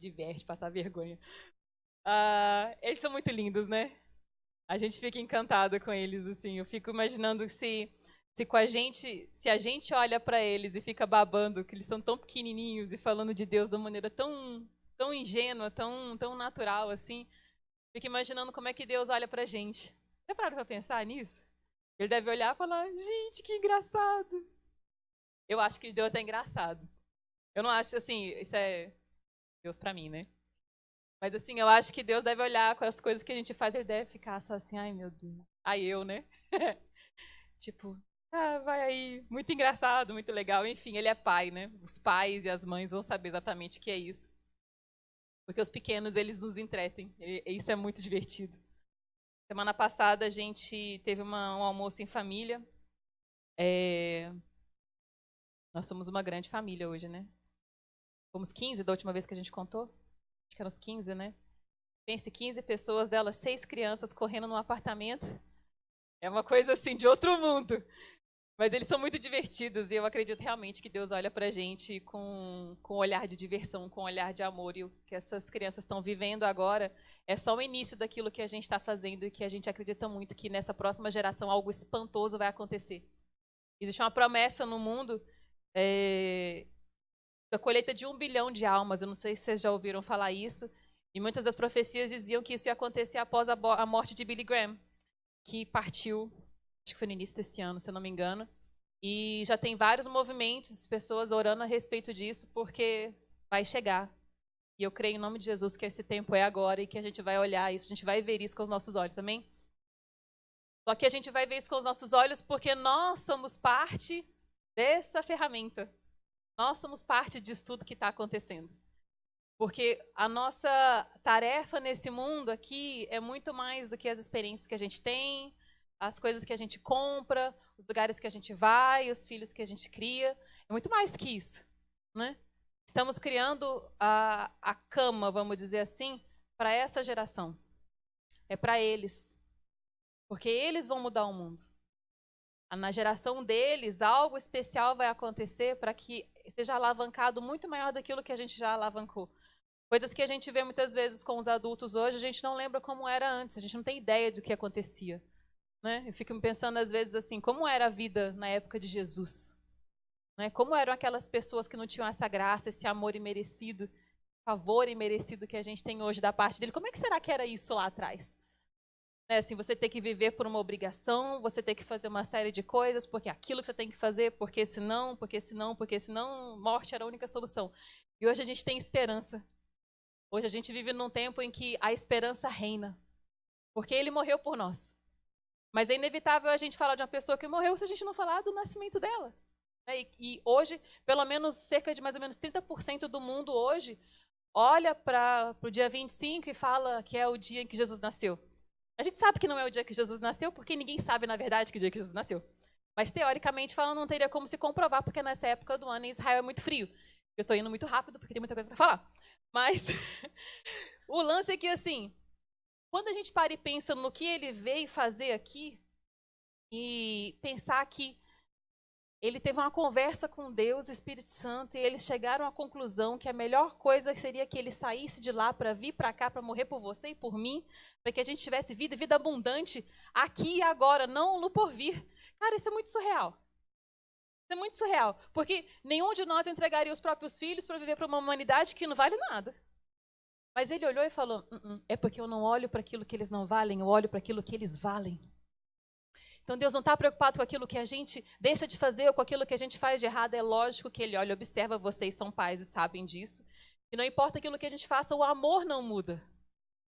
diverte passar vergonha. Eles são muito lindos, né? A gente fica encantado com eles, assim. Eu fico imaginando se a gente olha para eles e fica babando, que eles são tão pequenininhos e falando de Deus de uma maneira tão ingênua, tão natural, assim. Fico imaginando como é que Deus olha pra gente. Já pararam pra pensar nisso? Ele deve olhar e falar, gente, que engraçado. Eu acho que Deus é engraçado. Eu não acho, assim, isso é Deus pra mim, né? Mas, assim, eu acho que Deus deve olhar com as coisas que a gente faz, ele deve ficar só assim, ai, meu Deus. Aí eu, né? Tipo, vai aí, muito engraçado, muito legal. Enfim, ele é pai, né? Os pais e as mães vão saber exatamente o que é isso. Porque os pequenos, eles nos entretem. E isso é muito divertido. Semana passada, a gente teve um almoço em família. Nós somos uma grande família hoje, né? Fomos 15 da última vez que a gente contou. Acho que eram uns 15, né? Pense, 15 pessoas, delas 6 crianças correndo num apartamento. É uma coisa assim de outro mundo. Mas eles são muito divertidos e eu acredito realmente que Deus olha pra gente com um olhar de diversão, com um olhar de amor. E o que essas crianças estão vivendo agora é só o início daquilo que a gente está fazendo e que a gente acredita muito que nessa próxima geração algo espantoso vai acontecer. Existe uma promessa no mundo da colheita de 1 bilhão de almas. Eu não sei se vocês já ouviram falar isso. E muitas das profecias diziam que isso ia acontecer após a morte de Billy Graham, que partiu, acho que foi no início desse ano, se eu não me engano. E já tem vários movimentos, pessoas orando a respeito disso, porque vai chegar. E eu creio em nome de Jesus que esse tempo é agora e que a gente vai olhar isso, a gente vai ver isso com os nossos olhos, amém? Só que a gente vai ver isso com os nossos olhos porque nós somos parte dessa ferramenta. Nós somos parte disso tudo que está acontecendo. Porque a nossa tarefa nesse mundo aqui é muito mais do que as experiências que a gente tem, as coisas que a gente compra, os lugares que a gente vai, os filhos que a gente cria. É muito mais que isso, né? Estamos criando a cama, vamos dizer assim, para essa geração. É para eles. Porque eles vão mudar o mundo. Na geração deles, algo especial vai acontecer para que seja alavancado muito maior daquilo que a gente já alavancou. Coisas que a gente vê muitas vezes com os adultos hoje, a gente não lembra como era antes, a gente não tem ideia do que acontecia. Né? Eu fico pensando às vezes assim, como era a vida na época de Jesus? Né? Como eram aquelas pessoas que não tinham essa graça, esse amor imerecido, favor imerecido que a gente tem hoje da parte dele? Como é que será que era isso lá atrás? Né? Assim, você ter que viver por uma obrigação, você ter que fazer uma série de coisas, porque é aquilo que você tem que fazer, porque senão, morte era a única solução. E hoje a gente tem esperança. Hoje a gente vive num tempo em que a esperança reina, porque ele morreu por nós. Mas é inevitável a gente falar de uma pessoa que morreu se a gente não falar do nascimento dela. E hoje, pelo menos cerca de mais ou menos 30% do mundo hoje olha para o dia 25 e fala que é o dia em que Jesus nasceu. A gente sabe que não é o dia que Jesus nasceu, porque ninguém sabe, na verdade, que dia que Jesus nasceu. Mas, teoricamente falando, não teria como se comprovar, porque nessa época do ano em Israel é muito frio. Eu estou indo muito rápido, porque tem muita coisa para falar. Mas o lance é que, assim, quando a gente para e pensa no que ele veio fazer aqui, e pensar que ele teve uma conversa com Deus, Espírito Santo, e eles chegaram à conclusão que a melhor coisa seria que ele saísse de lá para vir para cá, para morrer por você e por mim, para que a gente tivesse vida e vida abundante aqui e agora, não no porvir. Cara, isso é muito surreal. Isso é muito surreal, porque nenhum de nós entregaria os próprios filhos para viver para uma humanidade que não vale nada. Mas ele olhou e falou, é porque eu não olho para aquilo que eles não valem, eu olho para aquilo que eles valem. Então Deus não está preocupado com aquilo que a gente deixa de fazer ou com aquilo que a gente faz de errado. É lógico que ele olha e observa, vocês são pais e sabem disso. E não importa aquilo que a gente faça, o amor não muda.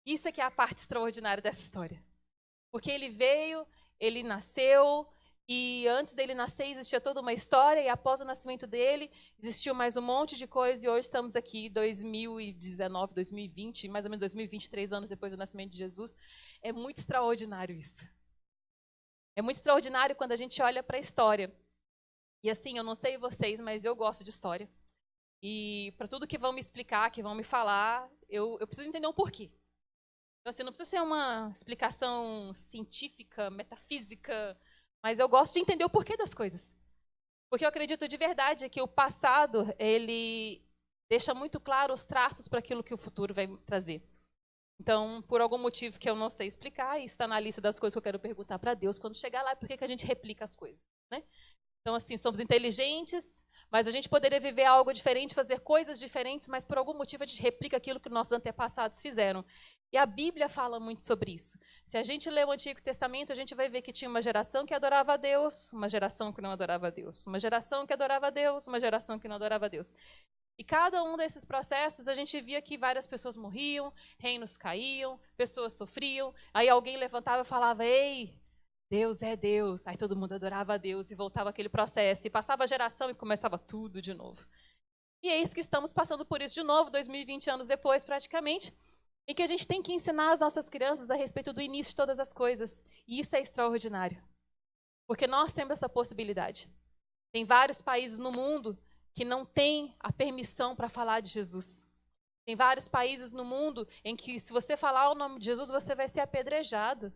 Isso é que é a parte extraordinária dessa história. Porque ele veio, ele nasceu, e antes dele nascer existia toda uma história, e após o nascimento dele existiu mais um monte de coisa, e hoje estamos aqui, 2019, 2020, mais ou menos 2023 anos depois do nascimento de Jesus. É muito extraordinário isso. É muito extraordinário quando a gente olha para a história. E assim, eu não sei vocês, mas eu gosto de história. E para tudo que vão me explicar, que vão me falar, eu preciso entender um porquê. Então, assim, não precisa ser uma explicação científica, metafísica, mas eu gosto de entender o porquê das coisas. Porque eu acredito de verdade que o passado, ele deixa muito claro os traços para aquilo que o futuro vai trazer. Então, por algum motivo que eu não sei explicar, isso está na lista das coisas que eu quero perguntar para Deus quando chegar lá, por que a gente replica as coisas, né? Então, assim, somos inteligentes, mas a gente poderia viver algo diferente, fazer coisas diferentes, mas por algum motivo a gente replica aquilo que nossos antepassados fizeram. E a Bíblia fala muito sobre isso. Se a gente lê o Antigo Testamento, a gente vai ver que tinha uma geração que adorava a Deus, uma geração que não adorava a Deus, uma geração que adorava a Deus, uma geração que não adorava a Deus. E cada um desses processos, a gente via que várias pessoas morriam, reinos caíam, pessoas sofriam, aí alguém levantava e falava, ei, Deus é Deus. Aí todo mundo adorava a Deus e voltava aquele processo. E passava a geração e começava tudo de novo. E é isso que estamos passando por isso de novo, 2020 anos depois, praticamente, em que a gente tem que ensinar as nossas crianças a respeito do início de todas as coisas. E isso é extraordinário. Porque nós temos essa possibilidade. Tem vários países no mundo que não têm a permissão para falar de Jesus. Tem vários países no mundo em que, se você falar o nome de Jesus, você vai ser apedrejado.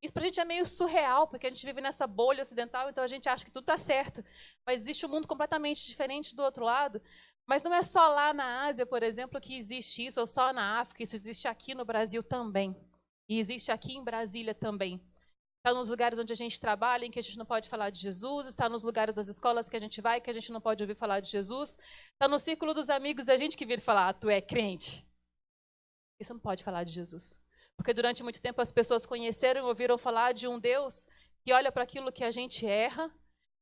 Isso para a gente é meio surreal, porque a gente vive nessa bolha ocidental, então a gente acha que tudo está certo. Mas existe um mundo completamente diferente do outro lado. Mas não é só lá na Ásia, por exemplo, que existe isso, ou só na África, isso existe aqui no Brasil também. E existe aqui em Brasília também. Está nos lugares onde a gente trabalha, em que a gente não pode falar de Jesus, está nos lugares das escolas que a gente vai, que a gente não pode ouvir falar de Jesus, está no círculo dos amigos e a gente que vira falar, ah, tu é crente. Isso não pode falar de Jesus. Porque durante muito tempo as pessoas conheceram e ouviram falar de um Deus que olha para aquilo que a gente erra,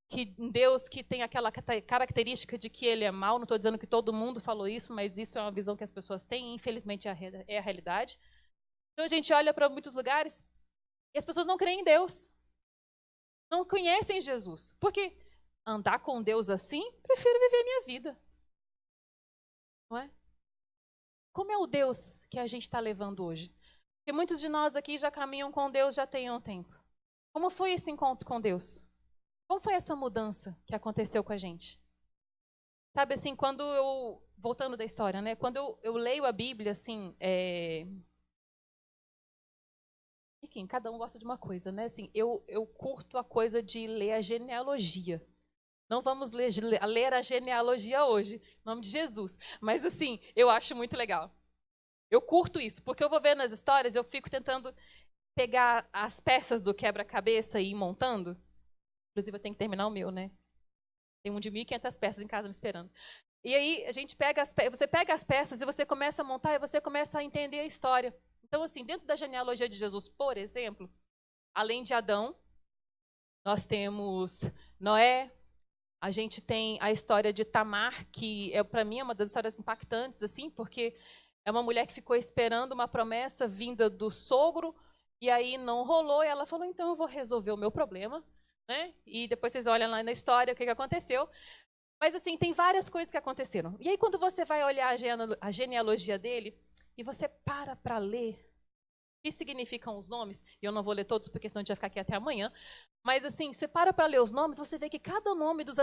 que um Deus que tem aquela característica de que ele é mau. Não estou dizendo que todo mundo falou isso, mas isso é uma visão que as pessoas têm e infelizmente é a realidade. Então a gente olha para muitos lugares e as pessoas não creem em Deus. Não conhecem Jesus. Porque andar com Deus assim, prefiro viver minha vida. Não é? Como é o Deus que a gente está levando hoje? Porque muitos de nós aqui já caminham com Deus já tem um tempo. Como foi esse encontro com Deus? Como foi essa mudança que aconteceu com a gente? Sabe assim, quando eu... Voltando da história, né? Quando eu leio a Bíblia, assim... Enfim, cada um gosta de uma coisa, né? Assim, eu curto a coisa de ler a genealogia. Não vamos ler a genealogia hoje, em nome de Jesus. Mas, assim, eu acho muito legal. Eu curto isso, porque eu vou vendo as histórias, eu fico tentando pegar as peças do quebra-cabeça e ir montando. Inclusive, eu tenho que terminar o meu, né? Tem um de 1.500 peças em casa me esperando. E aí, a gente você pega as peças e você começa a montar e você começa a entender a história. Então, assim, dentro da genealogia de Jesus, por exemplo, além de Adão, nós temos Noé, a gente tem a história de Tamar, que para mim é uma das histórias impactantes, assim, porque é uma mulher que ficou esperando uma promessa vinda do sogro, e aí não rolou, e ela falou, então eu vou resolver o meu problema, né? E depois vocês olham lá na história o que aconteceu. Mas, assim, tem várias coisas que aconteceram. E aí, quando você vai olhar a genealogia dele, e você para ler o que significam os nomes, e eu não vou ler todos, porque senão a gente vai ficar aqui até amanhã, mas, assim, você para ler os nomes, você vê que cada nome dos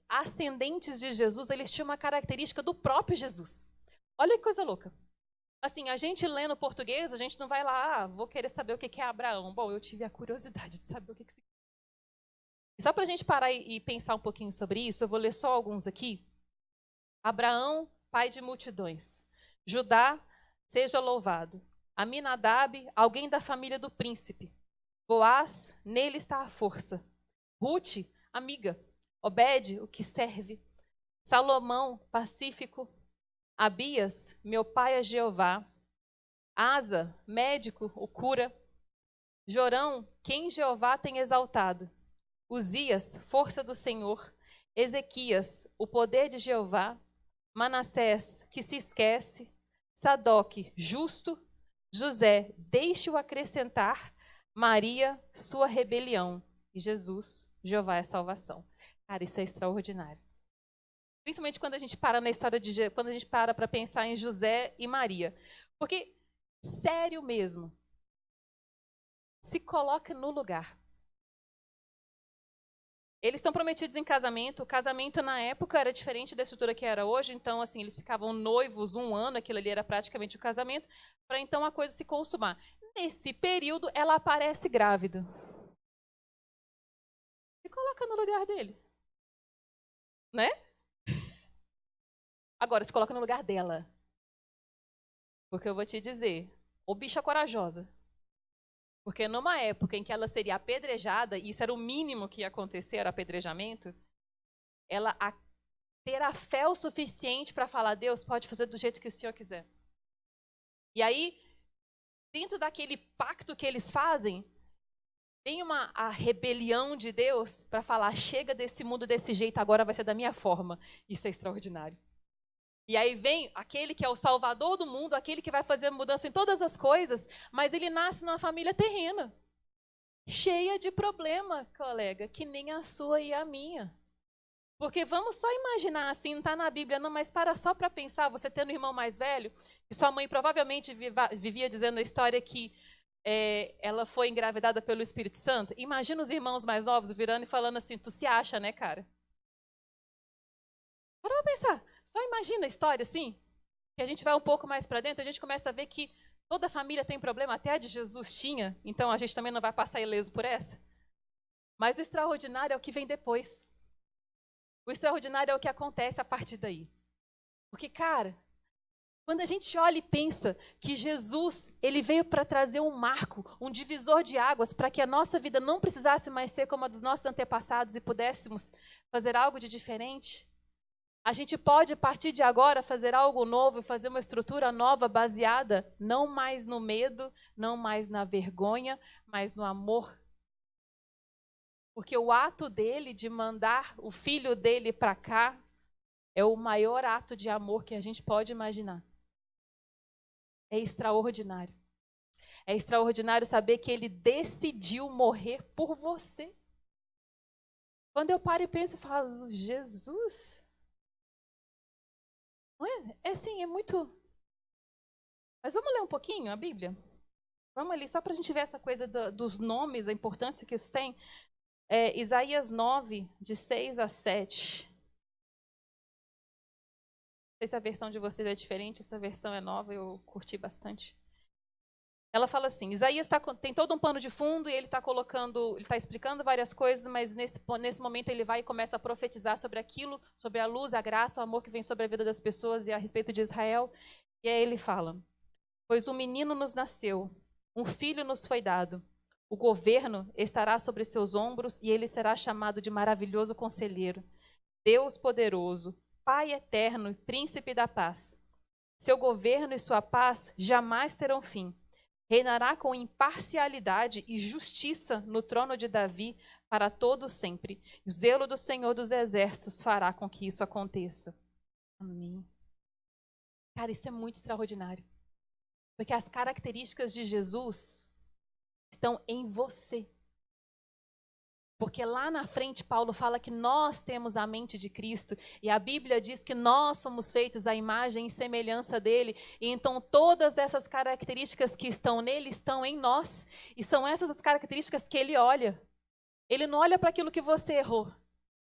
ascendentes de Jesus, eles tinham uma característica do próprio Jesus. Olha que coisa louca. Assim, a gente lendo português, a gente não vai lá, vou querer saber o que é Abraão. Bom, eu tive a curiosidade de saber o que significa. E só para a gente parar e pensar um pouquinho sobre isso, eu vou ler só alguns aqui. Abraão, pai de multidões. Judá, seja louvado. Aminadab, alguém da família do príncipe. Boaz, nele está a força. Ruth, amiga. Obed, o que serve. Salomão, pacífico. Abias, meu pai é Jeová. Asa, médico, o cura. Jorão, quem Jeová tem exaltado. Uzias, força do Senhor. Ezequias, o poder de Jeová. Manassés, que se esquece. Sadoc, justo. José, deixe-o acrescentar. Maria, sua rebelião. E Jesus, Jeová é salvação. Cara, isso é extraordinário. Principalmente quando a gente para na história quando a gente para pensar em José e Maria. Porque, sério mesmo, se coloca no lugar. Eles estão prometidos em casamento. O casamento na época era diferente da estrutura que era hoje. Então, assim, eles ficavam noivos 1 ano, aquilo ali era praticamente o casamento, para então a coisa se consumar. Nesse período, ela aparece grávida. Se coloca no lugar dele. Né? Agora, se coloca no lugar dela. Porque eu vou te dizer, ô bicha corajosa. Porque numa época em que ela seria apedrejada, e isso era o mínimo que ia acontecer, era apedrejamento, ela ter a fé o suficiente para falar, Deus, pode fazer do jeito que o Senhor quiser. E aí, dentro daquele pacto que eles fazem, tem a rebelião de Deus para falar, chega desse mundo desse jeito, agora vai ser da minha forma. Isso é extraordinário. E aí vem aquele que é o salvador do mundo, aquele que vai fazer mudança em todas as coisas, mas ele nasce numa família terrena, cheia de problema, colega, que nem a sua e a minha. Porque vamos só imaginar assim, não está na Bíblia não, mas para só para pensar, você tendo um irmão mais velho, que sua mãe provavelmente vivia dizendo a história que ela foi engravidada pelo Espírito Santo. Imagina os irmãos mais novos virando e falando assim, tu se acha, né, cara? Para pensar. Só imagina a história assim, que a gente vai um pouco mais para dentro, a gente começa a ver que toda família tem problema, até a de Jesus tinha, então a gente também não vai passar ileso por essa. Mas o extraordinário é o que vem depois. O extraordinário é o que acontece a partir daí. Porque, cara, quando a gente olha e pensa que Jesus, ele veio para trazer um marco, um divisor de águas, para que a nossa vida não precisasse mais ser como a dos nossos antepassados e pudéssemos fazer algo de diferente, a gente pode, a partir de agora, fazer algo novo, fazer uma estrutura nova baseada não mais no medo, não mais na vergonha, mas no amor. Porque o ato dele de mandar o filho dele para cá é o maior ato de amor que a gente pode imaginar. É extraordinário. É extraordinário saber que ele decidiu morrer por você. Quando eu paro e penso, eu falo, Jesus... Não é? É assim, é muito... Mas vamos ler um pouquinho a Bíblia? Vamos ali, só para a gente ver essa coisa dos nomes, a importância que isso tem. Isaías 9, de 6 a 7. Não sei se a versão de vocês é diferente, essa versão é nova, eu curti bastante. Ela fala assim, Isaías tem todo um pano de fundo e ele está explicando várias coisas, mas nesse momento ele vai e começa a profetizar sobre aquilo, sobre a luz, a graça, o amor que vem sobre a vida das pessoas e a respeito de Israel. E aí ele fala, pois um menino nos nasceu, um filho nos foi dado, o governo estará sobre seus ombros e ele será chamado de maravilhoso conselheiro, Deus poderoso, Pai eterno e príncipe da paz. Seu governo e sua paz jamais terão fim. Reinará com imparcialidade e justiça no trono de Davi para todo sempre. E o zelo do Senhor dos Exércitos fará com que isso aconteça. Amém. Cara, isso é muito extraordinário. Porque as características de Jesus estão em você. Porque lá na frente Paulo fala que nós temos a mente de Cristo e a Bíblia diz que nós fomos feitos à imagem e semelhança dele. E então todas essas características que estão nele estão em nós. E são essas as características que ele olha. Ele não olha para aquilo que você errou.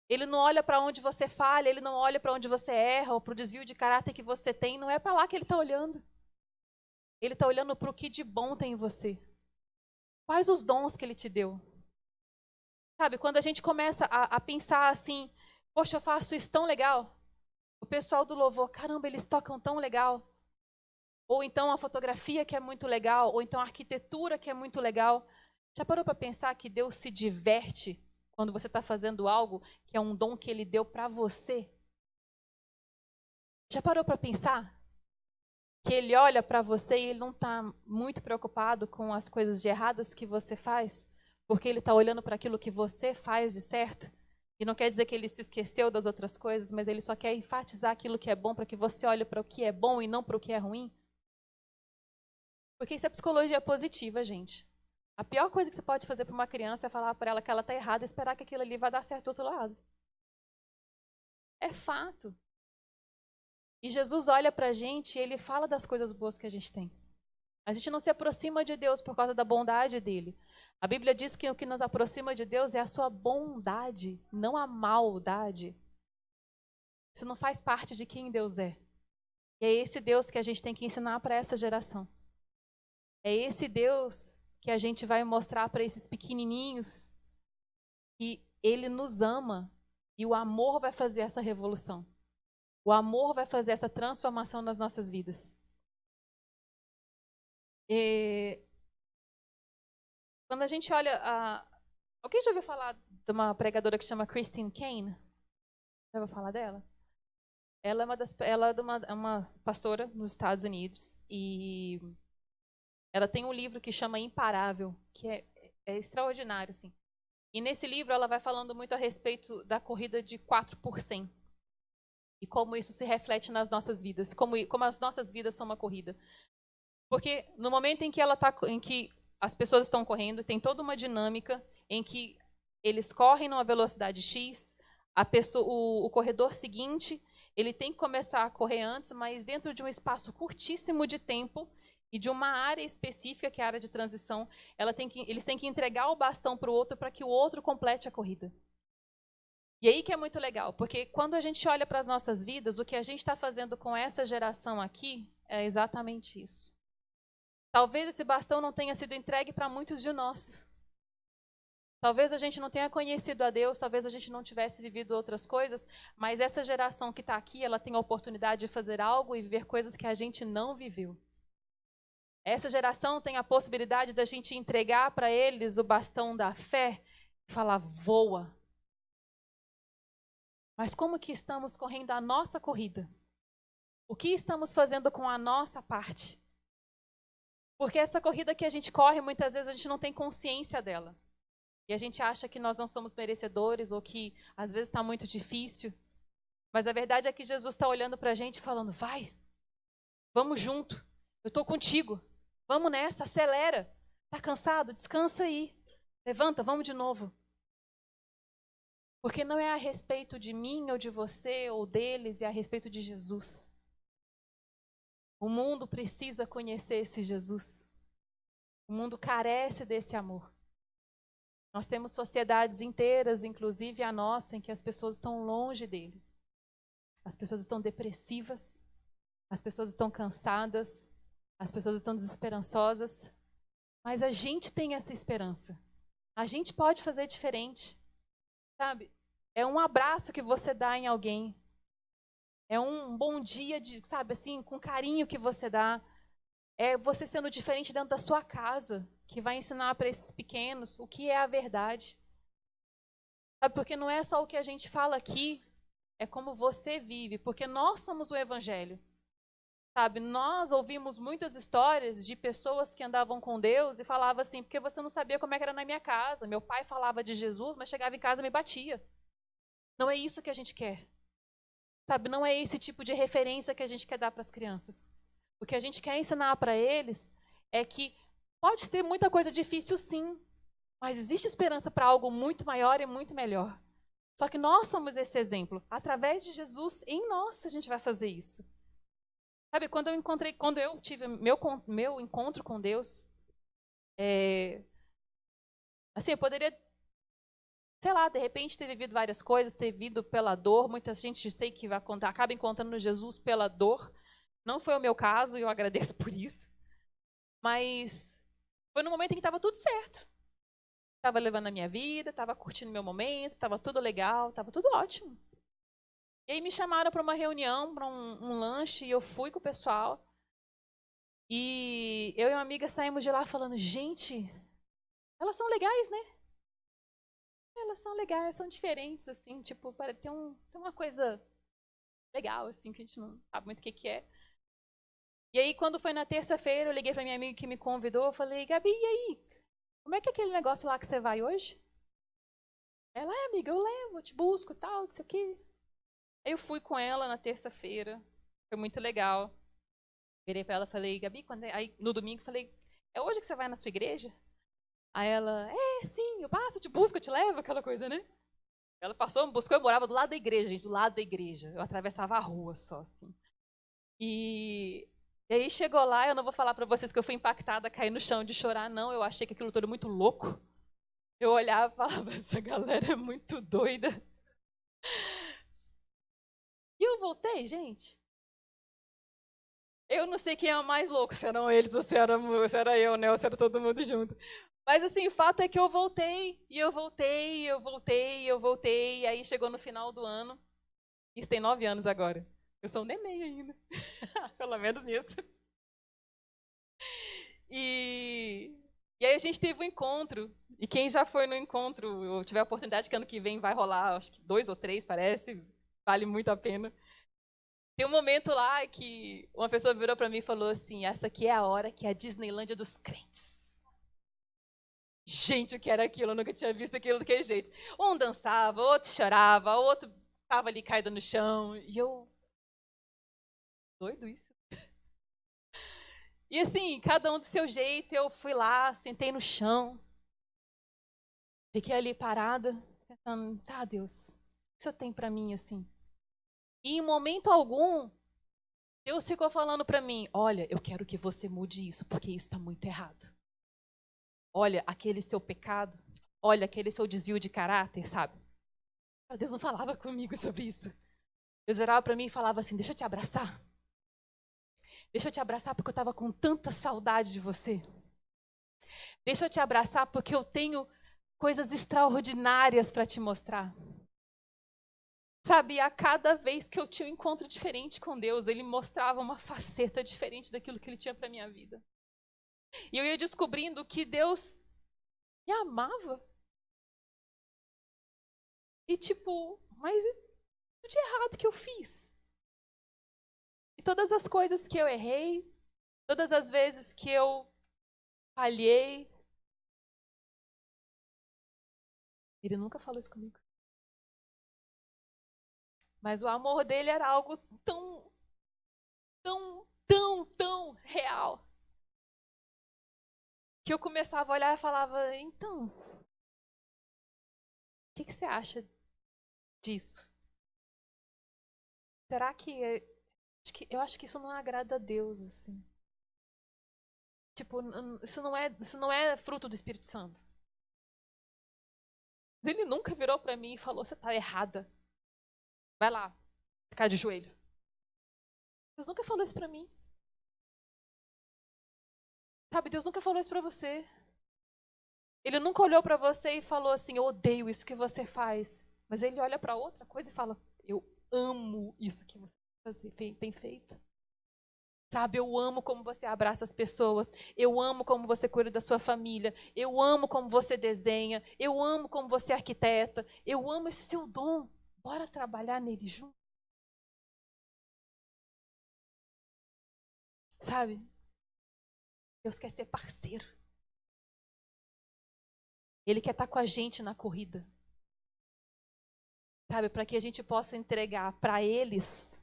Ele não olha para onde você falha, ele não olha para onde você erra ou para o desvio de caráter que você tem. Não é para lá que ele está olhando. Ele está olhando para o que de bom tem em você. Quais os dons que ele te deu? Sabe, quando a gente começa a pensar assim, poxa, eu faço isso tão legal. O pessoal do louvor, caramba, eles tocam tão legal. Ou então a fotografia que é muito legal, ou então a arquitetura que é muito legal. Já parou para pensar que Deus se diverte quando você está fazendo algo que é um dom que Ele deu para você? Já parou para pensar que Ele olha para você e Ele não está muito preocupado com as coisas de erradas que você faz? Porque ele está olhando para aquilo que você faz de certo. E não quer dizer que ele se esqueceu das outras coisas, mas ele só quer enfatizar aquilo que é bom para que você olhe para o que é bom e não para o que é ruim. Porque isso é psicologia positiva, gente. A pior coisa que você pode fazer para uma criança é falar para ela que ela está errada e esperar que aquilo ali vai dar certo do outro lado. É fato. E Jesus olha para a gente e ele fala das coisas boas que a gente tem. A gente não se aproxima de Deus por causa da bondade dele. A Bíblia diz que o que nos aproxima de Deus é a sua bondade, não a maldade. Isso não faz parte de quem Deus é. E é esse Deus que a gente tem que ensinar para essa geração. É esse Deus que a gente vai mostrar para esses pequenininhos que Ele nos ama e o amor vai fazer essa revolução. O amor vai fazer essa transformação nas nossas vidas. E quando a gente olha... Alguém já ouviu falar de uma pregadora que chama Christine Caine? Já ouviu falar dela? Ela é uma pastora nos Estados Unidos e ela tem um livro que chama Imparável, que é extraordinário, assim. E nesse livro ela vai falando muito a respeito da corrida de 4 por 100 e como isso se reflete nas nossas vidas, como as nossas vidas são uma corrida. Porque no momento em que as pessoas estão correndo, tem toda uma dinâmica em que eles correm numa velocidade X, o corredor seguinte, ele tem que começar a correr antes, mas dentro de um espaço curtíssimo de tempo e de uma área específica, que é a área de transição, eles têm que entregar o bastão para o outro para que o outro complete a corrida. E aí que é muito legal, porque quando a gente olha para as nossas vidas, o que a gente está fazendo com essa geração aqui é exatamente isso. Talvez esse bastão não tenha sido entregue para muitos de nós. Talvez a gente não tenha conhecido a Deus, talvez a gente não tivesse vivido outras coisas, mas essa geração que está aqui, ela tem a oportunidade de fazer algo e viver coisas que a gente não viveu. Essa geração tem a possibilidade da gente entregar para eles o bastão da fé e falar, voa. Mas como que estamos correndo a nossa corrida? O que estamos fazendo com a nossa parte? Porque essa corrida que a gente corre, muitas vezes a gente não tem consciência dela. E a gente acha que nós não somos merecedores ou que às vezes está muito difícil. Mas a verdade é que Jesus está olhando para a gente falando, vai, vamos junto, eu estou contigo, vamos nessa, acelera. Está cansado? Descansa aí. Levanta, vamos de novo. Porque não é a respeito de mim ou de você ou deles, é a respeito de Jesus. O mundo precisa conhecer esse Jesus. O mundo carece desse amor. Nós temos sociedades inteiras, inclusive a nossa, em que as pessoas estão longe dele. As pessoas estão depressivas, as pessoas estão cansadas, as pessoas estão desesperançosas. Mas a gente tem essa esperança. A gente pode fazer diferente. Sabe? É um abraço que você dá em alguém. É um bom dia, sabe, assim, com carinho que você dá. É você sendo diferente dentro da sua casa, que vai ensinar para esses pequenos o que é a verdade. Sabe, porque não é só o que a gente fala aqui, é como você vive, porque nós somos o Evangelho. Sabe, nós ouvimos muitas histórias de pessoas que andavam com Deus e falavam assim, porque você não sabia como é que era na minha casa. Meu pai falava de Jesus, mas chegava em casa e me batia. Não é isso que a gente quer. Sabe, não é esse tipo de referência que a gente quer dar para as crianças. O que a gente quer ensinar para eles é que pode ser muita coisa difícil, sim, mas existe esperança para algo muito maior e muito melhor. Só que nós somos esse exemplo. Através de Jesus, em nós, a gente vai fazer isso. Sabe, quando eu tive meu encontro com Deus, assim, eu poderia, sei lá, de repente ter vivido várias coisas, ter vivido pela dor. Muita gente, sei que acaba encontrando Jesus pela dor. Não foi o meu caso e eu agradeço por isso. Mas foi no momento em que estava tudo certo. Estava levando a minha vida, estava curtindo meu momento, estava tudo legal, estava tudo ótimo. E aí me chamaram para uma reunião, para um lanche, e eu fui com o pessoal. E eu e uma amiga saímos de lá falando, gente, elas são legais, né? Elas são legais, são diferentes, assim, tipo, tem uma coisa legal, assim, que a gente não sabe muito o que é. E aí, quando foi na terça-feira, eu liguei pra minha amiga que me convidou, eu falei, Gabi, e aí? Como é que é aquele negócio lá que você vai hoje? Ela, amiga, eu levo, eu te busco e tal, não sei o quê. Aí eu fui com ela na terça-feira, foi muito legal. Virei pra ela e falei, Gabi, aí no domingo falei, é hoje que você vai na sua igreja? Aí ela, sim, eu passo, eu te busco, eu te levo, aquela coisa, né? Ela passou, me buscou, eu morava do lado da igreja, gente, do lado da igreja. Eu atravessava a rua só, assim. E aí chegou lá, eu não vou falar pra vocês que eu fui impactada, caí no chão de chorar, não. Eu achei que aquilo tudo muito louco. Eu olhava e falava, essa galera é muito doida. E eu voltei, gente. Eu não sei quem é o mais louco, se eram eles ou se era eu, né? Ou se era todo mundo junto. Mas assim, o fato é que eu voltei, e eu voltei, e eu voltei, e eu voltei. E aí chegou no final do ano. Isso tem 9 anos agora. Eu sou um neném ainda. Pelo menos nisso. E aí a gente teve um encontro. E quem já foi no encontro, ou tiver a oportunidade que ano que vem vai rolar, acho que 2 ou 3, parece, vale muito a pena. Tem um momento lá que uma pessoa virou para mim e falou assim: essa aqui é a hora que é a Disneylândia dos crentes. Gente, o que era aquilo? Eu nunca tinha visto aquilo daquele jeito. Um dançava, outro chorava, outro estava ali caído no chão. E eu. Doido isso. E assim, cada um do seu jeito, eu fui lá, sentei no chão. Fiquei ali parada, pensando: tá, Deus, o que o Senhor tem para mim assim? E em momento algum, Deus ficou falando para mim: olha, eu quero que você mude isso, porque isso está muito errado. Olha, aquele seu pecado, olha, aquele seu desvio de caráter, sabe? Deus não falava comigo sobre isso. Deus virava para mim e falava assim: deixa eu te abraçar. Deixa eu te abraçar porque eu estava com tanta saudade de você. Deixa eu te abraçar porque eu tenho coisas extraordinárias para te mostrar. Sabe, a cada vez que eu tinha um encontro diferente com Deus, Ele mostrava uma faceta diferente daquilo que Ele tinha para minha vida. E eu ia descobrindo que Deus me amava. E tipo, mas o de errado que eu fiz? E todas as coisas que eu errei, todas as vezes que eu falhei, Ele nunca falou isso comigo. Mas o amor dele era algo tão, tão, tão, tão real. Que eu começava a olhar e falava: então, o que você acha disso? Será que eu acho que isso não agrada a Deus, assim. Tipo, isso não é fruto do Espírito Santo. Mas ele nunca virou pra mim e falou: você tá errada. Vai lá, ficar de joelho. Deus nunca falou isso pra mim. Sabe, Deus nunca falou isso pra você. Ele nunca olhou pra você e falou assim: eu odeio isso que você faz. Mas ele olha pra outra coisa e fala: eu amo isso que você tem feito. Sabe, eu amo como você abraça as pessoas, eu amo como você cuida da sua família, eu amo como você desenha, eu amo como você arquiteta, eu amo esse seu dom. Bora trabalhar nele junto. Sabe, Deus quer ser parceiro. Ele quer estar com a gente na corrida. Sabe, para que a gente possa entregar para eles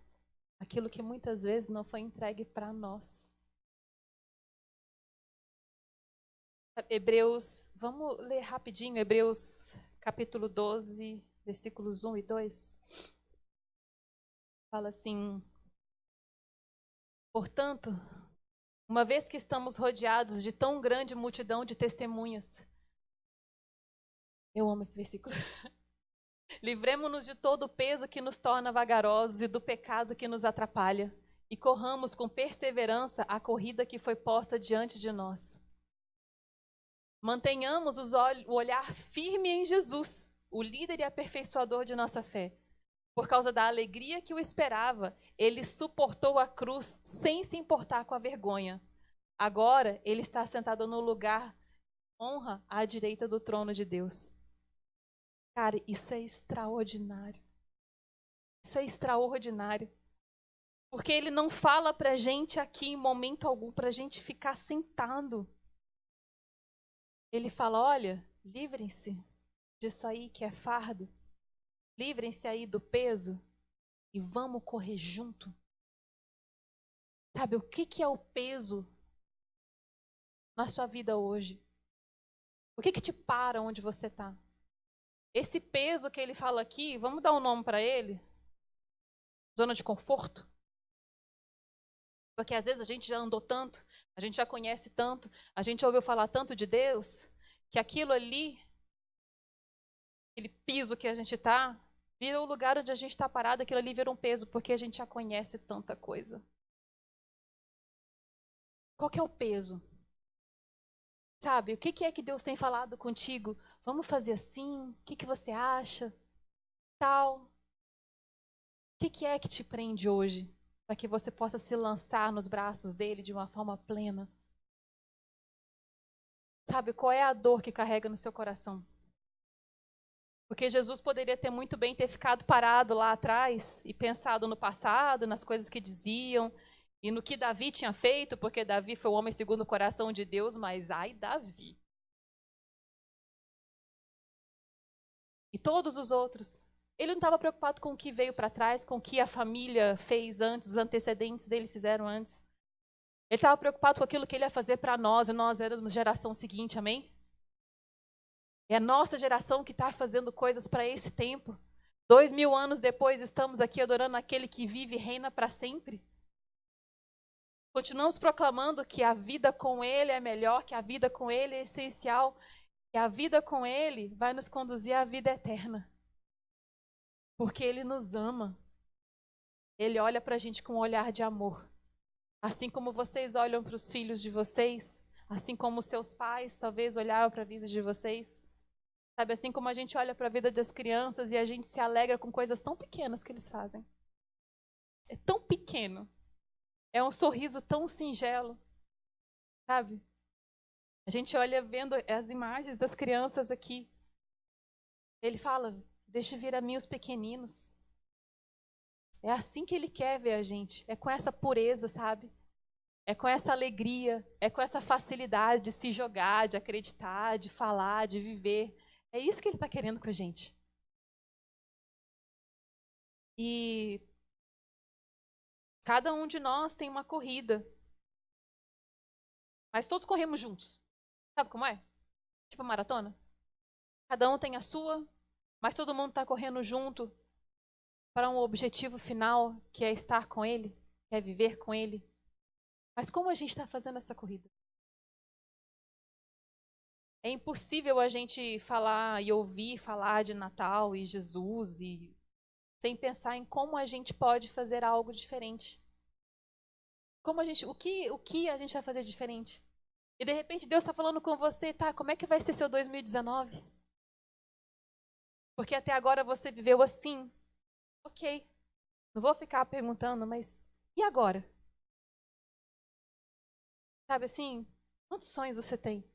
aquilo que muitas vezes não foi entregue para nós. Hebreus, vamos ler rapidinho, Hebreus capítulo 12, versículos 1 e 2. Fala assim: portanto, uma vez que estamos rodeados de tão grande multidão de testemunhas, eu amo esse versículo. Livremo-nos de todo o peso que nos torna vagarosos e do pecado que nos atrapalha, e corramos com perseverança a corrida que foi posta diante de nós. Mantenhamos o olhar firme em Jesus, o líder e aperfeiçoador de nossa fé. Por causa da alegria que o esperava, ele suportou a cruz sem se importar com a vergonha. Agora, ele está sentado no lugar de honra à direita do trono de Deus. Cara, isso é extraordinário. Isso é extraordinário. Porque ele não fala pra gente aqui em momento algum pra gente ficar sentado. Ele fala: olha, livrem-se disso aí que é fardo. Livrem-se aí do peso e vamos correr junto. Sabe, o que é o peso na sua vida hoje? O que te para onde você está? Esse peso que ele fala aqui, vamos dar um nome para ele? Zona de conforto? Porque às vezes a gente já andou tanto, a gente já conhece tanto, a gente ouviu falar tanto de Deus, que aquilo ali, aquele piso que a gente está, vira o lugar onde a gente está parado, aquilo ali vira um peso, porque a gente já conhece tanta coisa. Qual que é o peso? Sabe, o que é que Deus tem falado contigo? Vamos fazer assim? O que você acha? Tal. O que é que te prende hoje para que você possa se lançar nos braços dele de uma forma plena? Sabe, qual é a dor que carrega no seu coração? Porque Jesus poderia ter muito bem ter ficado parado lá atrás e pensado no passado, nas coisas que diziam e no que Davi tinha feito, porque Davi foi o homem segundo o coração de Deus, mas ai, Davi. E todos os outros. Ele não estava preocupado com o que veio para trás, com o que a família fez antes, os antecedentes dele fizeram antes. Ele estava preocupado com aquilo que ele ia fazer para nós, e nós éramos geração seguinte, amém? É a nossa geração que está fazendo coisas para esse tempo. 2000 anos depois, estamos aqui adorando aquele que vive e reina para sempre. Continuamos proclamando que a vida com ele é melhor, que a vida com ele é essencial, que a vida com ele vai nos conduzir à vida eterna. Porque ele nos ama. Ele olha para a gente com um olhar de amor. Assim como vocês olham para os filhos de vocês, assim como seus pais talvez olhavam para a vida de vocês. Sabe, assim como a gente olha para a vida das crianças e a gente se alegra com coisas tão pequenas que eles fazem. É tão pequeno. É um sorriso tão singelo. Sabe? A gente olha vendo as imagens das crianças aqui. Ele fala, deixa vir a mim os pequeninos. É assim que ele quer ver a gente. É com essa pureza, sabe? É com essa alegria, é com essa facilidade de se jogar, de acreditar, de falar, de viver. É isso que ele está querendo com a gente. E cada um de nós tem uma corrida. Mas todos corremos juntos. Sabe como é? Tipo maratona. Cada um tem a sua, mas todo mundo está correndo junto para um objetivo final, que é estar com ele, que é viver com ele. Mas como a gente está fazendo essa corrida? É impossível a gente falar e ouvir falar de Natal e Jesus e sem pensar em como a gente pode fazer algo diferente. Como a gente, o que a gente vai fazer diferente? E de repente Deus está falando com você, tá? Como é que vai ser seu 2019? Porque até agora você viveu assim. Ok. Não vou ficar perguntando, mas e agora? Sabe assim? Quantos sonhos você tem?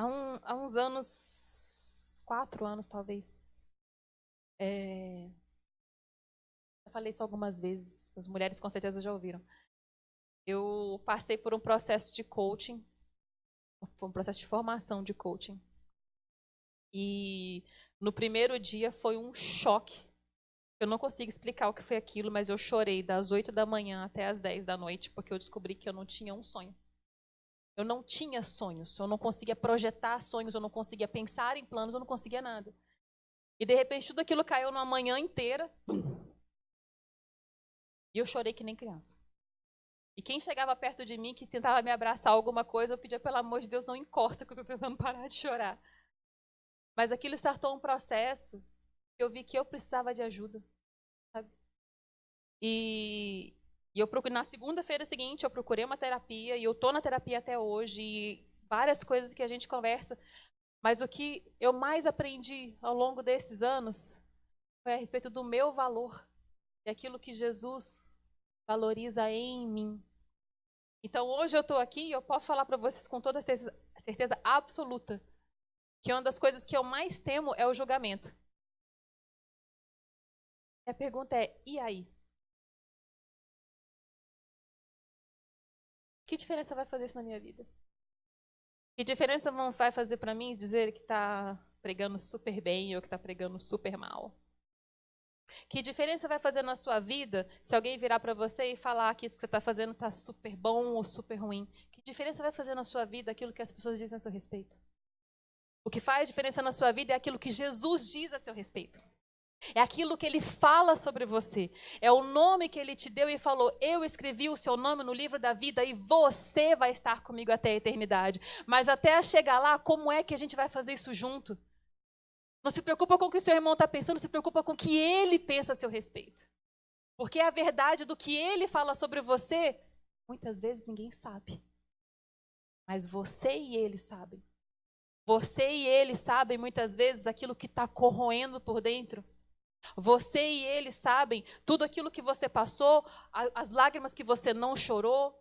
Há uns anos, 4 anos talvez, eu falei isso algumas vezes, as mulheres com certeza já ouviram. Eu passei por um processo de coaching, foi um processo de formação de coaching. E no primeiro dia foi um choque. Eu não consigo explicar o que foi aquilo, mas eu chorei das 8 da manhã até as 10 da noite, porque eu descobri que eu não tinha um sonho. Eu não tinha sonhos, eu não conseguia projetar sonhos, eu não conseguia pensar em planos, eu não conseguia nada. E de repente tudo aquilo caiu numa manhã inteira. E eu chorei que nem criança. E quem chegava perto de mim, que tentava me abraçar alguma coisa, eu pedia, pelo amor de Deus, não encosta, que eu estou tentando parar de chorar. Mas aquilo startou um processo que eu vi que eu precisava de ajuda. Sabe? E eu procurei, na segunda-feira seguinte, eu procurei uma terapia, e eu estou na terapia até hoje, e várias coisas que a gente conversa. Mas o que eu mais aprendi ao longo desses anos foi a respeito do meu valor e aquilo que Jesus valoriza em mim. Então, hoje eu estou aqui e eu posso falar para vocês com toda certeza absoluta que uma das coisas que eu mais temo é o julgamento. E a pergunta é, e aí? Que diferença vai fazer isso na minha vida? Que diferença vai fazer para mim dizer que está pregando super bem ou que está pregando super mal? Que diferença vai fazer na sua vida se alguém virar para você e falar que isso que você está fazendo está super bom ou super ruim? Que diferença vai fazer na sua vida aquilo que as pessoas dizem a seu respeito? O que faz diferença na sua vida é aquilo que Jesus diz a seu respeito. É aquilo que ele fala sobre você. É o nome que ele te deu e falou, eu escrevi o seu nome no livro da vida e você vai estar comigo até a eternidade. Mas até chegar lá, como é que a gente vai fazer isso junto? Não se preocupa com o que o seu irmão está pensando, se preocupa com o que ele pensa a seu respeito. Porque a verdade do que ele fala sobre você, muitas vezes ninguém sabe. Mas você e ele sabem. Você e ele sabem muitas vezes aquilo que está corroendo por dentro. Você e ele sabem tudo aquilo que você passou, as lágrimas que você não chorou,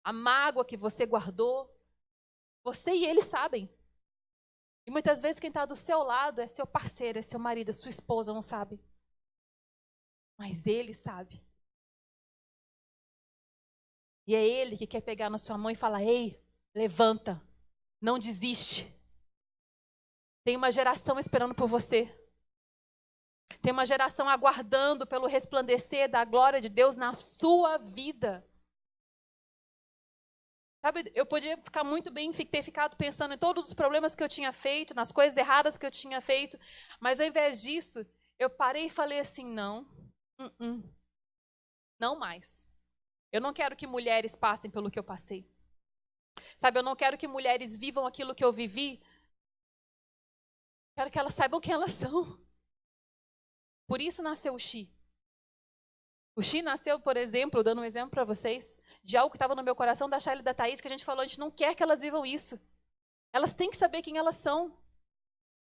a mágoa que você guardou. Você e ele sabem. E muitas vezes quem está do seu lado é seu parceiro, é seu marido, é sua esposa, não sabe. Mas ele sabe. E é ele que quer pegar na sua mão e falar: ei, levanta, não desiste. Tem uma geração esperando por você. Tem uma geração aguardando pelo resplandecer da glória de Deus na sua vida. Sabe, eu podia ficar muito bem, ter ficado pensando em todos os problemas que eu tinha feito, nas coisas erradas que eu tinha feito, mas ao invés disso, eu parei e falei assim: não, não mais. Eu não quero que mulheres passem pelo que eu passei. Sabe, eu não quero que mulheres vivam aquilo que eu vivi. Quero que elas saibam quem elas são. Por isso nasceu o Xi. O Xi nasceu, por exemplo, dando um exemplo para vocês, de algo que estava no meu coração da Shayla e da Thaís, que a gente falou: a gente não quer que elas vivam isso. Elas têm que saber quem elas são.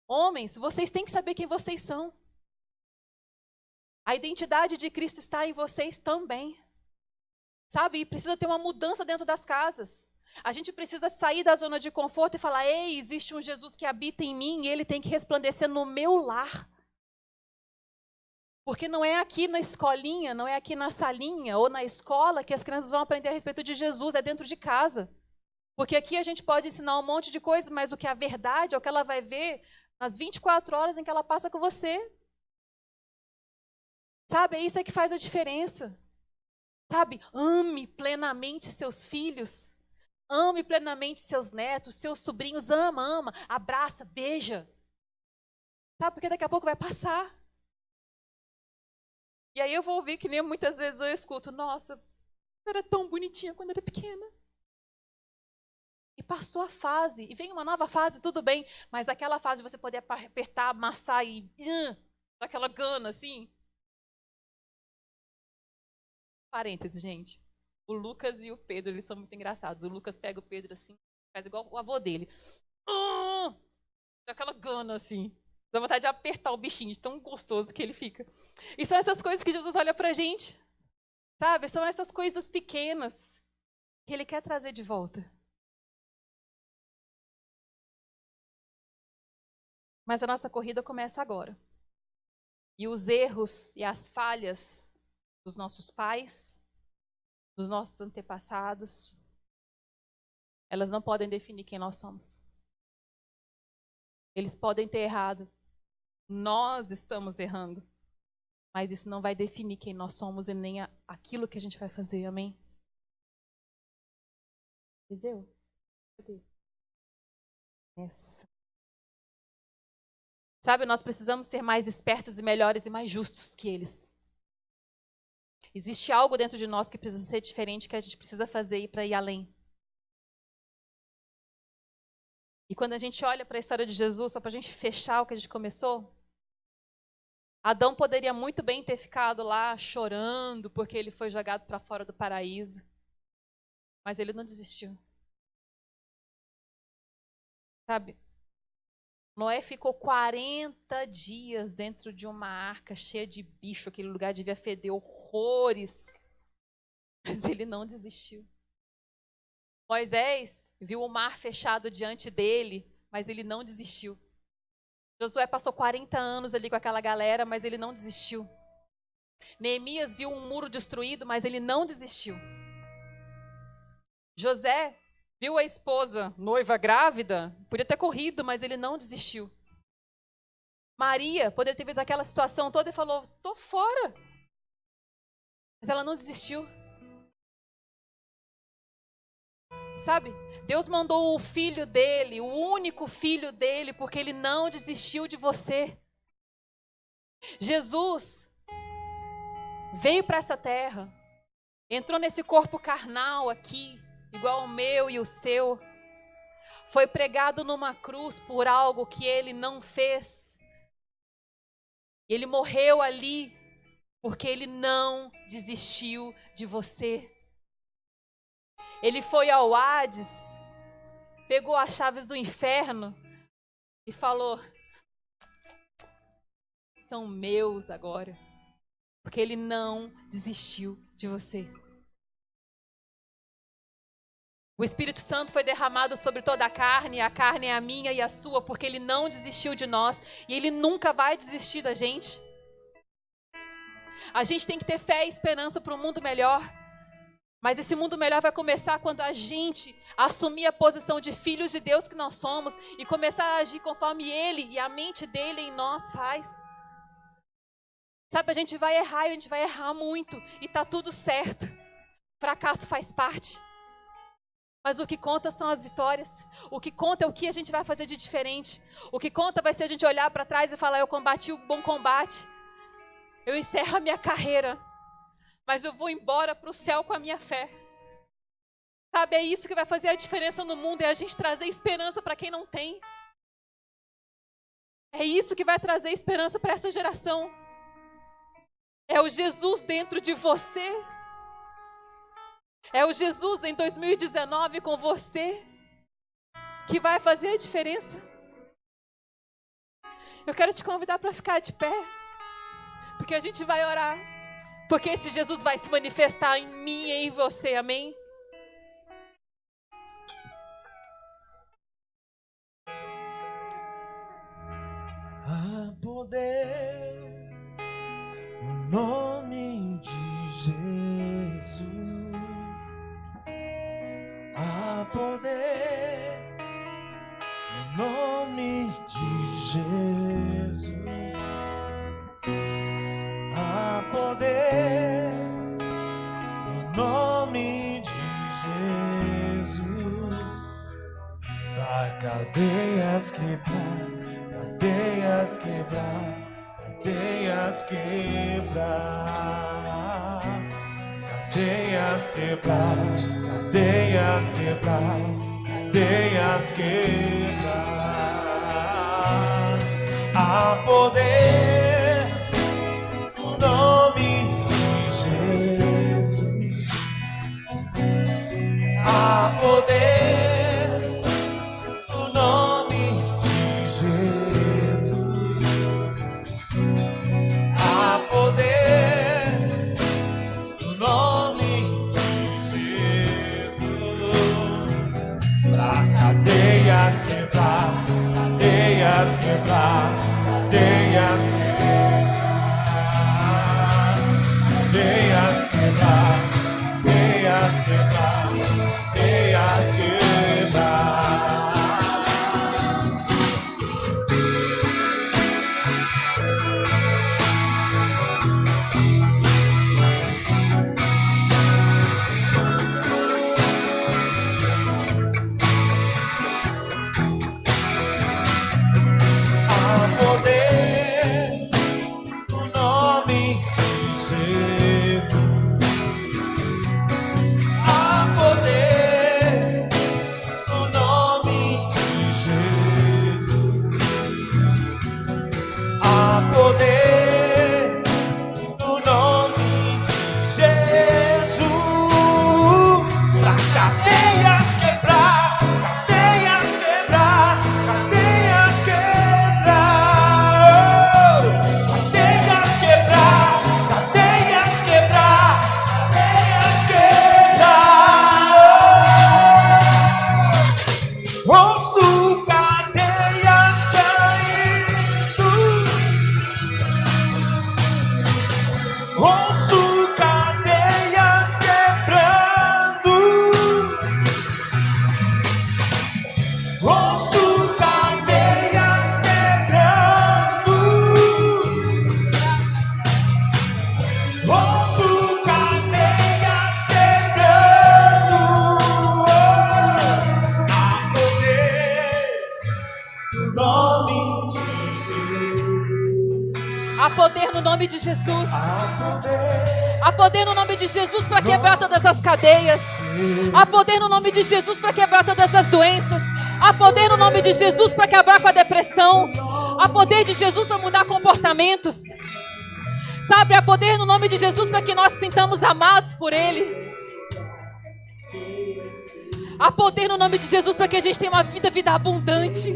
Homens, vocês têm que saber quem vocês são. A identidade de Cristo está em vocês também. Sabe, e precisa ter uma mudança dentro das casas. A gente precisa sair da zona de conforto e falar: ei, existe um Jesus que habita em mim e ele tem que resplandecer no meu lar. Porque não é aqui na escolinha, não é aqui na salinha ou na escola que as crianças vão aprender a respeito de Jesus, é dentro de casa. Porque aqui a gente pode ensinar um monte de coisa, mas o que é a verdade é o que ela vai ver nas 24 horas em que ela passa com você. Sabe, é isso que faz a diferença. Sabe, ame plenamente seus filhos. Ame plenamente seus netos, seus sobrinhos. Ama, abraça, beija. Sabe, porque daqui a pouco vai passar. E aí eu vou ouvir, que nem muitas vezes eu escuto: nossa, eu era tão bonitinha quando era pequena. E passou a fase, e vem uma nova fase, tudo bem, mas aquela fase de você poder apertar, amassar e aquela gana assim. Parênteses, gente. O Lucas e o Pedro, eles são muito engraçados. O Lucas pega o Pedro assim, faz igual o avô dele. Aquela gana assim. Dá vontade de apertar o bichinho, de tão gostoso que ele fica. E são essas coisas que Jesus olha pra gente. Sabe? São essas coisas pequenas que ele quer trazer de volta. Mas a nossa corrida começa agora. E os erros e as falhas dos nossos pais, dos nossos antepassados, elas não podem definir quem nós somos. Eles podem ter errado. Nós estamos errando. Mas isso não vai definir quem nós somos e nem aquilo que a gente vai fazer. Amém? Eliseu? Cadê? Essa. Sabe, nós precisamos ser mais espertos e melhores e mais justos que eles. Existe algo dentro de nós que precisa ser diferente, que a gente precisa fazer para ir além. E quando a gente olha para a história de Jesus, só para a gente fechar o que a gente começou, Adão poderia muito bem ter ficado lá chorando porque ele foi jogado para fora do paraíso. Mas ele não desistiu. Sabe? Noé ficou 40 dias dentro de uma arca cheia de bicho. Aquele lugar devia feder horrores. Mas ele não desistiu. Moisés viu o mar fechado diante dele, mas ele não desistiu. Josué passou 40 anos ali com aquela galera, mas ele não desistiu. Neemias viu um muro destruído, mas ele não desistiu. José viu a esposa, noiva grávida, podia ter corrido, mas ele não desistiu. Maria poderia ter visto aquela situação toda e falou: tô fora. Mas ela não desistiu. Sabe? Deus mandou o filho dele, o único filho dele, porque ele não desistiu de você. Jesus veio para essa terra, entrou nesse corpo carnal aqui, igual o meu e o seu. Foi pregado numa cruz por algo que ele não fez. Ele morreu ali porque ele não desistiu de você. Ele foi ao Hades pegou as chaves do inferno e falou: são meus agora, porque Ele não desistiu de você. O Espírito Santo foi derramado sobre toda a carne é a minha e a sua, porque Ele não desistiu de nós e Ele nunca vai desistir da gente. A gente tem que ter fé e esperança para um mundo melhor, mas esse mundo melhor vai começar quando a gente assumir a posição de filhos de Deus que nós somos e começar a agir conforme Ele e a mente dEle em nós faz. Sabe, a gente vai errar e a gente vai errar muito e tá tudo certo. Fracasso faz parte. Mas o que conta são as vitórias. O que conta é o que a gente vai fazer de diferente. O que conta vai ser a gente olhar para trás e falar: eu combati o bom combate. Eu encerro a minha carreira. Mas eu vou embora para o céu com a minha fé. Sabe, é isso que vai fazer a diferença no mundo. É a gente trazer esperança para quem não tem. É isso que vai trazer esperança para essa geração. É o Jesus dentro de você. É o Jesus em 2019 com você que vai fazer a diferença. Eu quero te convidar para ficar de pé, porque a gente vai orar, porque esse Jesus vai se manifestar em mim e em você, amém? Há poder no nome de Jesus. Há poder no nome de Jesus. Há poder no nome de Jesus. Pra cadeias quebrar, cadeias quebrar, cadeias quebrar, cadeias quebrar, cadeias quebrar, cadeias quebrar. Há poder no nome de Jesus. Há poder no nome de Jesus. Há poder no nome de Jesus. Pra cadeias quebrar, cadeias quebrar, cadeias quebrar, cadeias quebrar, cadeias quebrar, cadeias quebrar. Há poder no nome de Jesus. Há poder no nome de Jesus para quebrar todas as cadeias. Há poder no nome de Jesus para quebrar todas as doenças. Há poder no nome de Jesus para acabar com a depressão. Há poder de Jesus para mudar comportamentos. Sabe, há poder no nome de Jesus para que nós sintamos amados por Ele. Há poder no nome de Jesus para que a gente tenha uma vida abundante.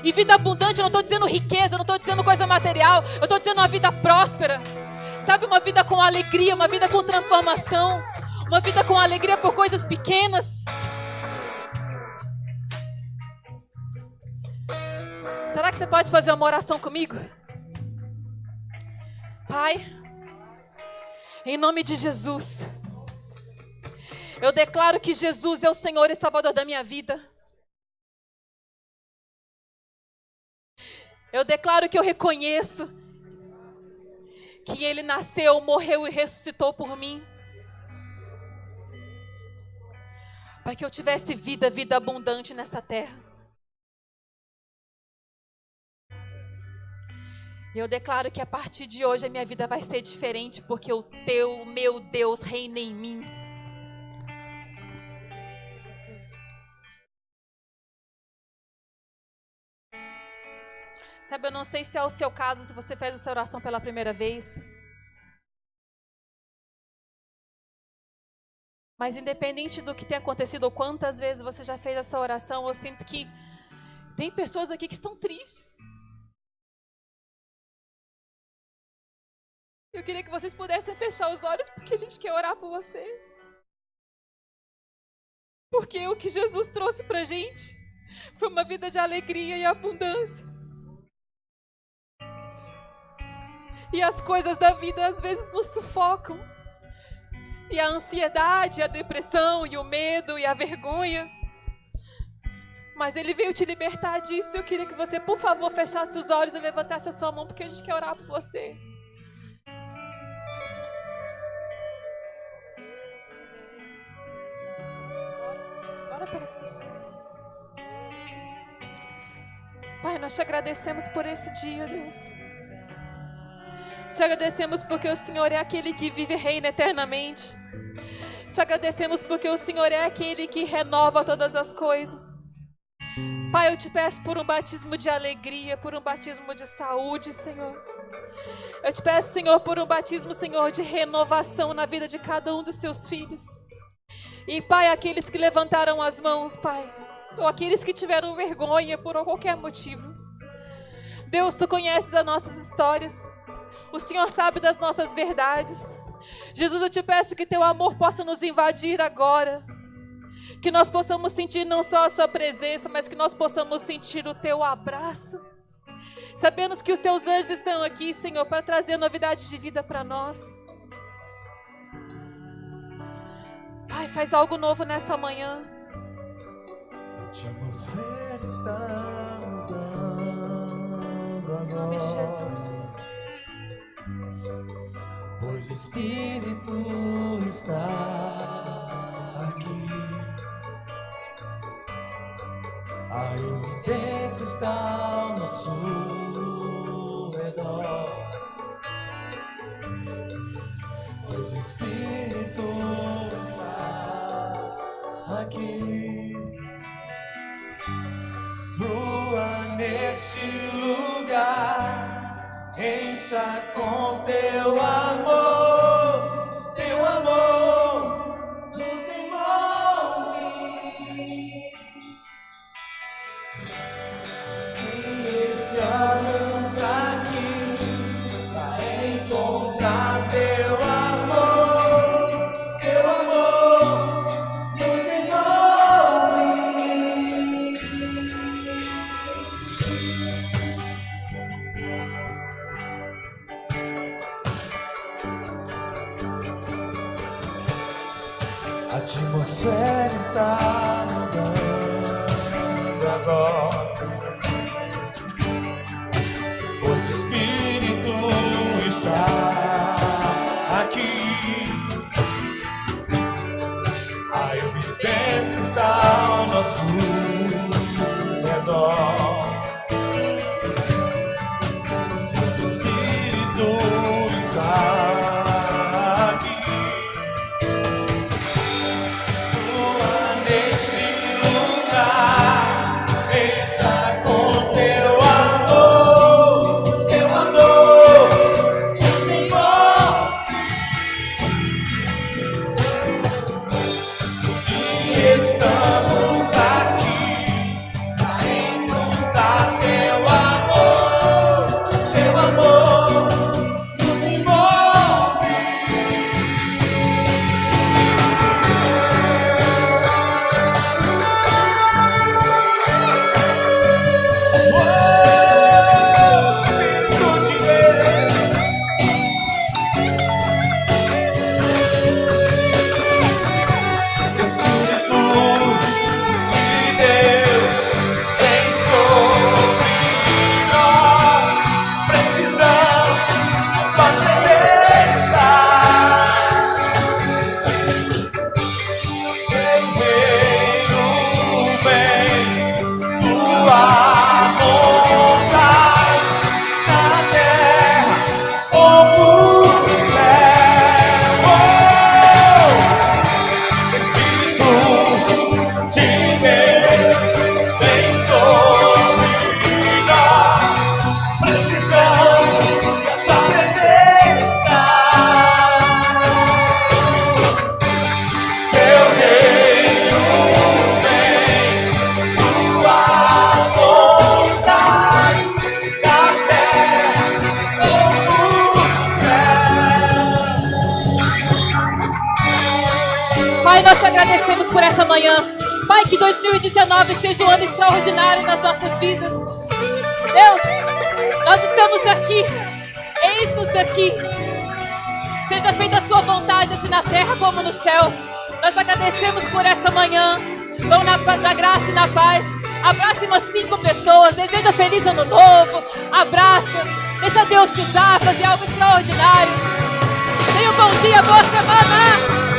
E vida abundante, eu não estou dizendo riqueza, eu não estou dizendo coisa material, eu estou dizendo uma vida próspera. Sabe, uma vida com alegria, uma vida com transformação, uma vida com alegria por coisas pequenas. Será que você pode fazer uma oração comigo? Pai, em nome de Jesus, eu declaro que Jesus é o Senhor e Salvador da minha vida. Eu declaro que eu reconheço que Ele nasceu, morreu e ressuscitou por mim, para que eu tivesse vida abundante nessa terra. E eu declaro que a partir de hoje a minha vida vai ser diferente, porque o meu Deus reina em mim. Sabe, eu não sei se é o seu caso, se você fez essa oração pela primeira vez. Mas independente do que tenha acontecido ou quantas vezes você já fez essa oração, eu sinto que tem pessoas aqui que estão tristes. Eu queria que vocês pudessem fechar os olhos, porque a gente quer orar por você. Porque o que Jesus trouxe pra gente foi uma vida de alegria e abundância. E as coisas da vida às vezes nos sufocam. E a ansiedade, a depressão, e o medo, e a vergonha. Mas Ele veio te libertar disso. Eu queria que você, por favor, fechasse os olhos e levantasse a sua mão, porque a gente quer orar por você. Ora pelas pessoas. Pai, nós te agradecemos por esse dia, Deus. Te agradecemos porque o Senhor é aquele que vive e reina eternamente. Te agradecemos porque o Senhor é aquele que renova todas as coisas. Pai, eu te peço por um batismo de alegria, por um batismo de saúde, Senhor. Eu te peço, Senhor, por um batismo, Senhor, de renovação na vida de cada um dos seus filhos. E, Pai, aqueles que levantaram as mãos, Pai, ou aqueles que tiveram vergonha por qualquer motivo. Deus, Tu conheces as nossas histórias. O Senhor sabe das nossas verdades. Jesus, eu te peço que Teu amor possa nos invadir agora. Que nós possamos sentir não só a Sua presença, mas que nós possamos sentir o Teu abraço. Sabemos que os Teus anjos estão aqui, Senhor, para trazer novidades de vida para nós. Pai, faz algo novo nessa manhã. A atmosfera está mudando agora. Em nome de Jesus. Pois o Espírito está aqui. A evidência está ao nosso redor. Pois o Espírito está aqui. Flua neste lugar, encha com Teu amor, Teu amor nos envolve. Se estamos aqui para encontrar Teu amor, Teu amor nos envolve. A atmosfera está mudando agora, pois o Espírito está aqui. A evidência está ao nosso redor, pois o Espírito está aqui. Nesse lugar, está agradecemos por essa manhã. Pai, que 2019 seja um ano extraordinário nas nossas vidas. Deus, nós estamos aqui. Eis-nos aqui. Seja feita a sua vontade, assim na terra como no céu. Nós agradecemos por essa manhã. Vão na graça e na paz. Abrace umas 5 pessoas. Deseja feliz ano novo. Abraça. Deixa Deus te usar, fazer algo extraordinário. Tenha um bom dia, boa semana.